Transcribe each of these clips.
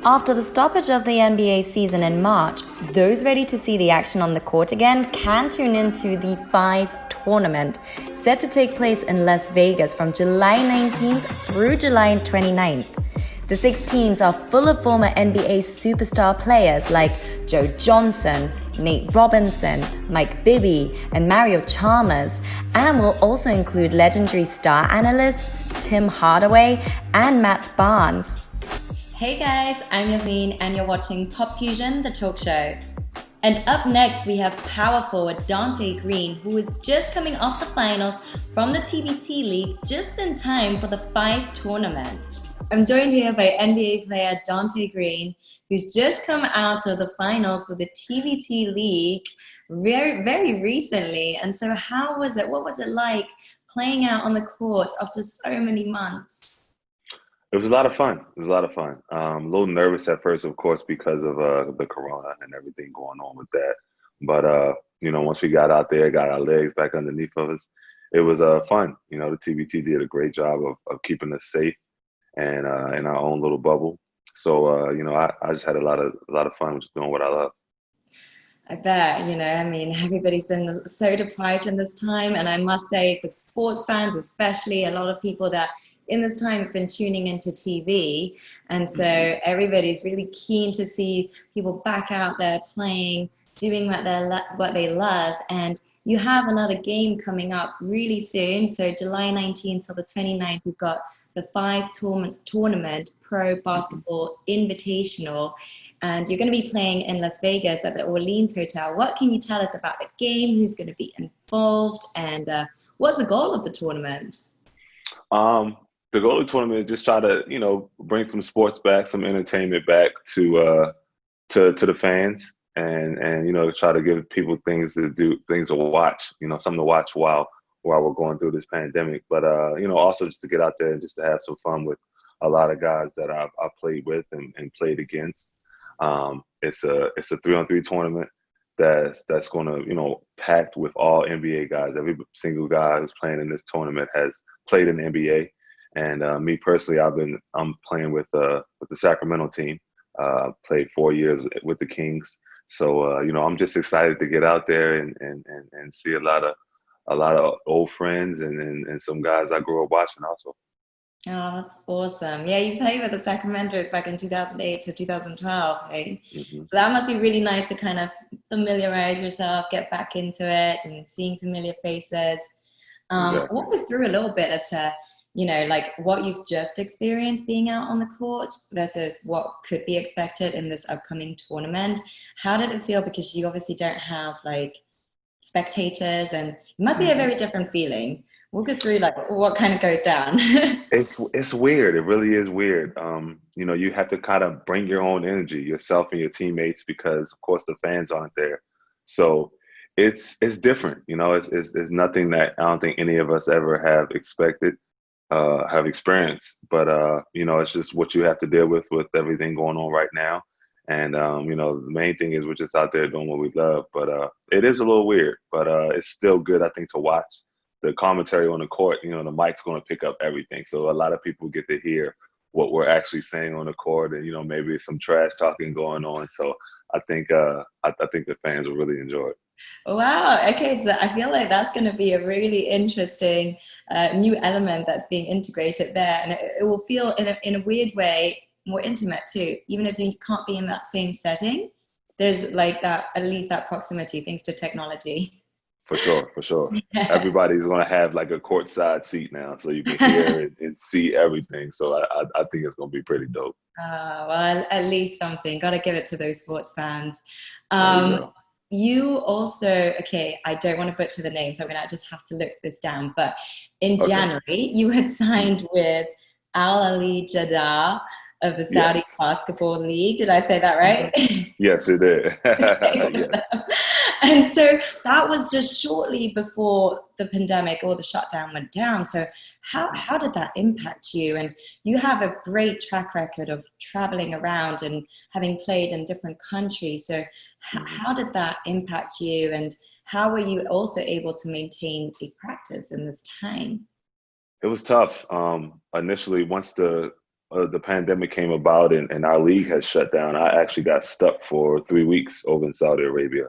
After the stoppage of the NBA season in March, those ready to see the action on the court again can tune into the 5 tournament, set to take place in Las Vegas from July 19th through July 29th. The 6 teams are full of former NBA superstar players like Joe Johnson, Nate Robinson, Mike Bibby, and Mario Chalmers, and will also include legendary star analysts Tim Hardaway and Matt Barnes. Hey guys, I'm Yasmine and you're watching Pop Fusion, the talk show. And up next we have power forward Dante Green, who is just coming off the finals from the TBT League just in time for the 5 tournament. I'm joined here by NBA player Dante Green, who's just come out of the finals for the TBT League very, very recently. And so how was it? What was it like playing out on the courts after so many months? It was a lot of fun. It was a lot of fun. A little nervous at first, of course, because of the corona and everything going on with that. But once we got out there, got our legs back underneath of us, it was fun. The TBT did a great job of keeping us safe and in our own little bubble. So I just had a lot of fun just doing what I love. I bet, everybody's been so deprived in this time. And I must say, for sports fans, especially, a lot of people that in this time have been tuning into TV. And so everybody's really keen to see people back out there playing, doing what they love. And you have another game coming up really soon. So July 19th till the 29th, we've got the 5 Tournament Pro Basketball Invitational. And you're going to be playing in Las Vegas at the Orleans Hotel. What can you tell us about the game? Who's going to be involved? And what's the goal of the tournament? The goal of the tournament is just try to, bring some sports back, some entertainment back to the fans, and try to give people things to do, things to watch, something to watch while we're going through this pandemic. But also just to get out there and just to have some fun with a lot of guys that I've played with and played against. It's a 3-on-3 tournament that's going to packed with all NBA guys. Every single guy who's playing in this tournament has played in the NBA, and me personally, I'm playing with the Sacramento team. Played 4 years with the Kings, so I'm just excited to get out there and see a lot of old friends and some guys I grew up watching also. Oh, that's awesome. Yeah, you played with the Sacramentos back in 2008 to 2012, right? Mm-hmm. So that must be really nice to kind of familiarize yourself, get back into it and seeing familiar faces. Exactly. Walk us through a little bit as to, like what you've just experienced being out on the court versus what could be expected in this upcoming tournament. How did it feel? Because you obviously don't have like spectators and it must be a very different feeling. Walk us through like what kind of goes down. It's weird. It really is weird. You have to kind of bring your own energy, yourself and your teammates, because of course the fans aren't there. So it's different. It's nothing that I don't think any of us ever have expected, have experienced. But it's just what you have to deal with everything going on right now. And the main thing is we're just out there doing what we love. But it is a little weird, but it's still good, I think, to watch. The commentary on the court, the mic's going to pick up everything. So a lot of people get to hear what we're actually saying on the court, and maybe some trash talking going on. So I think the fans will really enjoy it. Wow. Okay. So I feel like that's going to be a really interesting new element that's being integrated there, and it will feel in a weird way more intimate too. Even if you can't be in that same setting, there's like that, at least that proximity thanks to technology. For sure. Everybody's going to have like a courtside seat now, so you can hear and see everything. So I think it's going to be pretty dope. Well, at least something. Got to give it to those sports fans. There you go. You also, okay, I don't want to butcher the name, so I'm going to just have to look this down. But in Okay. January, you had signed with Al Ali Jeddah of the Saudi Yes. Basketball League. Did I say that right? Yes, you did. Yes. And so that was just shortly before the pandemic or the shutdown went down. So how did that impact you? And you have a great track record of traveling around and having played in different countries. So how did that impact you? And how were you also able to maintain a practice in this time? It was tough. Initially, once the the pandemic came about and our league had shut down, I actually got stuck for 3 weeks over in Saudi Arabia.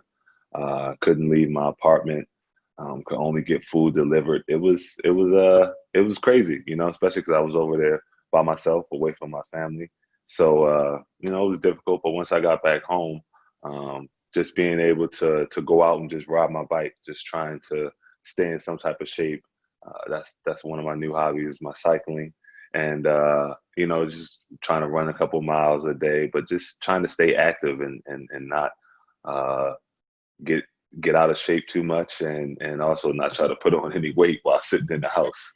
Couldn't leave my apartment. Could only get food delivered. It was crazy, especially because I was over there by myself, away from my family. So it was difficult. But once I got back home, just being able to go out and just ride my bike, just trying to stay in some type of shape. That's one of my new hobbies, my cycling, and just trying to run a couple miles a day, but just trying to stay active and not uh, get get out of shape too much, and also not try to put on any weight while sitting in the house.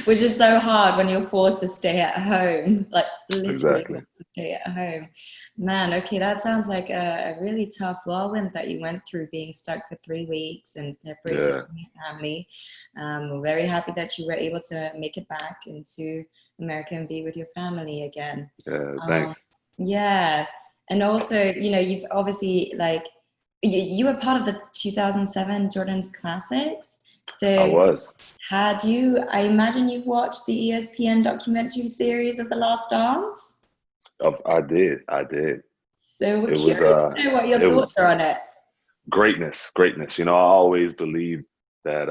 Which is so hard when you're forced to stay at home, like literally Exactly. forced to stay at home. Man, okay, that sounds like a really tough whirlwind that you went through, being stuck for 3 weeks and separated Yeah. from your family. We're very happy that you were able to make it back into America and be with your family again. Yeah. Um, Thanks. yeah, and also, you've obviously like you were part of the 2007 Jordan's Classics. I So was. I imagine you've watched the ESPN documentary series of The Last Dance? I did. I did. So we're It was curious to know what your it thoughts was are on it. greatness. I always believed that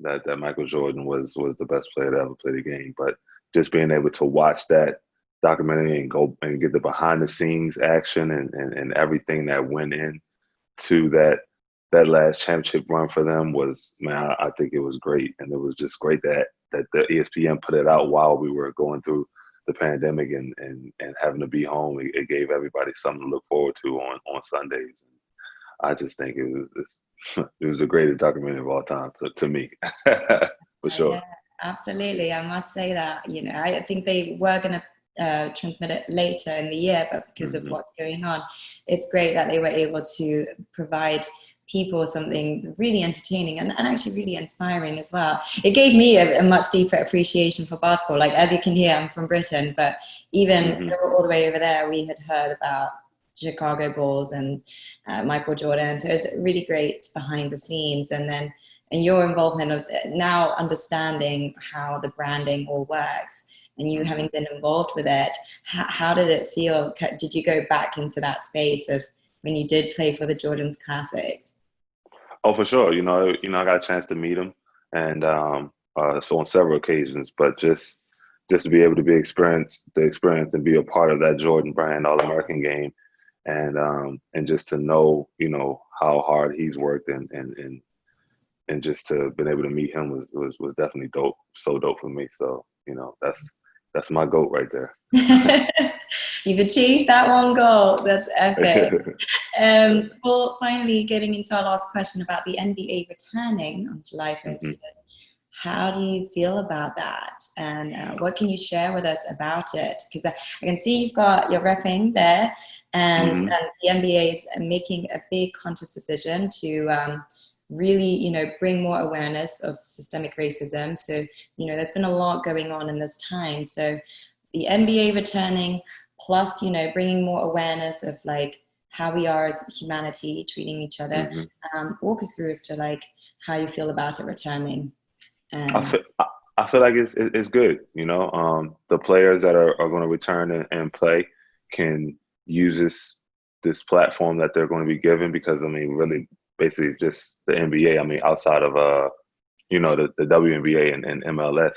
that Michael Jordan was the best player to ever play the game. But just being able to watch that documentary and go and get the behind the scenes action and everything that went in to that last championship run for them was, man, I think it was great. And it was just great that the ESPN put it out while we were going through the pandemic and having to be home. It gave everybody something to look forward to on Sundays. I just think it was the greatest documentary of all time to me, for Yeah, sure. absolutely. I must say that, I think they were going to transmit it later in the year, but because of Hmm. what's going on, it's great that they were able to provide people something really entertaining and actually really inspiring as well. It gave me a much deeper appreciation for basketball. Like, as you can hear, I'm from Britain, but even Hmm. all the way over there, we had heard about Chicago Bulls and Michael Jordan. So it's really great behind the scenes. And your involvement of now understanding how the branding all works and you Hmm. having been involved with it, how did it feel? Did you go back into that space of when you did play for the Jordan's Classics? Oh, for sure. I got a chance to meet him, and so on several occasions. But just to be able to the experience, and be a part of that Jordan Brand All American game, and just to know, how hard he's worked, and just to been able to meet him was definitely dope. So dope for me. So that's my goat right there. You've achieved that one goal. That's epic. Well, finally, getting into our last question about the NBA returning on July Hmm. 30th. How do you feel about that? And what can you share with us about it? Because I can see you've got your repping there, and Hmm. the NBA is making a big conscious decision to really, bring more awareness of systemic racism. So, there's been a lot going on in this time. So, the NBA returning, plus, bringing more awareness of like how we are as humanity treating each other. Hmm. Walk us through as to like how you feel about it returning. I And feel I feel like it's good. The players that are going to return and play can use this platform that they're going to be given, because I mean, really, basically just the NBA. I mean, outside of the WNBA and MLS,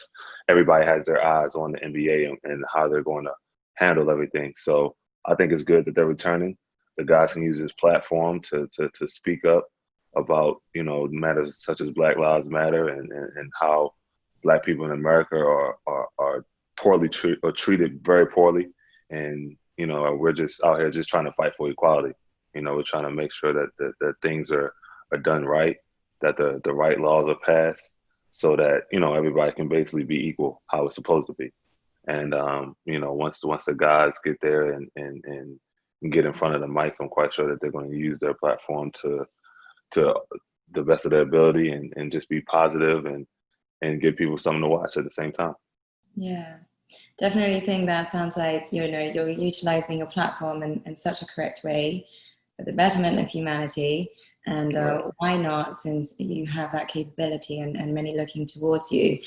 everybody has their eyes on the NBA and how they're going to handle everything. So I think it's good that they're returning. The guys can use this platform to speak up about matters such as Black Lives Matter, and how Black people in America are treated very poorly, and we're just out here just trying to fight for equality. We're trying to make sure that things are done right, that the right laws are passed, so that everybody can basically be equal how it's supposed to be. And once the guys get there and get in front of the mics, I'm quite sure that they're going to use their platform to the best of their ability, and just be positive and give people something to watch at the same time. yeah, definitely think that sounds like, you're utilizing your platform in such a correct way for the betterment of humanity. And Right. why not, since you have that capability and many looking towards you.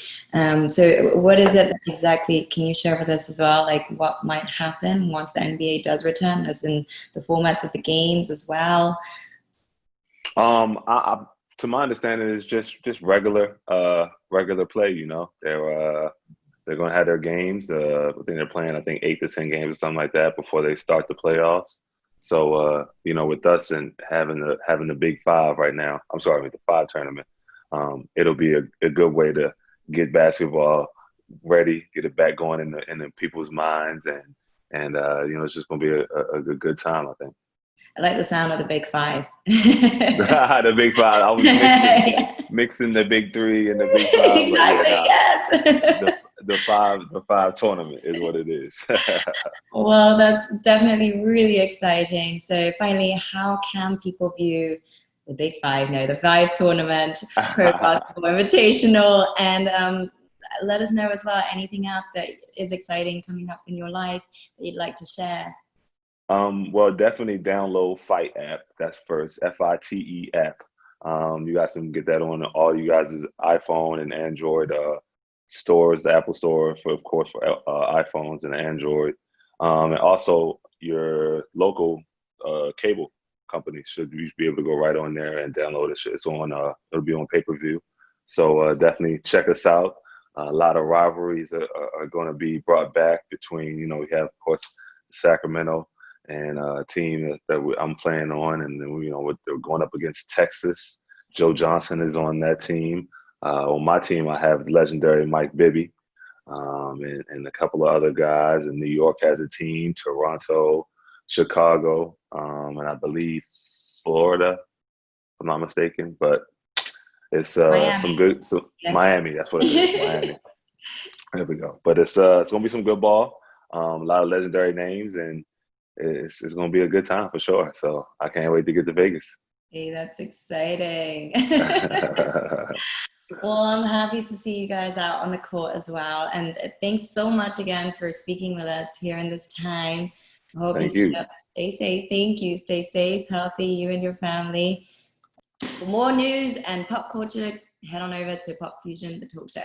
So what is it exactly, can you share with us as well, like what might happen once the NBA does return, as in the formats of the games as well? To my understanding, it's just regular play. They're going to have their games. I think they're playing, I think 8 to 10 games or something like that before they start the playoffs. So with us and having the Big Five right now, I'm sorry, with the five tournament, it'll be a good way to get basketball ready, get it back going in the people's minds, and it's just going to be a good time, I think. I like the sound of the big five. The Big Five. I was mixing the Big Three and the Big Five, but yeah, Exactly, nah, yes. the five tournament is what it is. Well, that's definitely really exciting. So finally, how can people view the Big Five? No, the Five Tournament Pro Basketball Invitational, and let us know as well anything else that is exciting coming up in your life that you'd like to share. Well, definitely download Fight app. That's first, FITE app. You guys can get that on all you guys' iPhone and Android stores, the Apple Store for, of course, for iPhones and Android, and also your local cable company should you be able to go right on there and download it. It's on. It'll be on pay-per-view. So definitely check us out. A lot of rivalries are going to be brought back between. We have, of course, Sacramento and a team that I'm playing on, and then they're going up against Texas. Joe Johnson is on that team. On my team, I have legendary Mike Bibby, and a couple of other guys. And New York has a team, Toronto, Chicago, and I believe Florida, if I'm not mistaken. But it's some Miami. good. So Yes. Miami, that's what it is, Miami. There we go. But it's gonna be some good ball. A lot of legendary names, and it's going to be a good time for sure. So I can't wait to get to Vegas. Hey, that's exciting. Well, I'm happy to see you guys out on the court as well. And thanks so much again for speaking with us here in this time. I hope you Thank you. stay safe. Thank you. Stay safe, healthy, you and your family. For more news and pop culture, head on over to Pop Fusion, the talk show.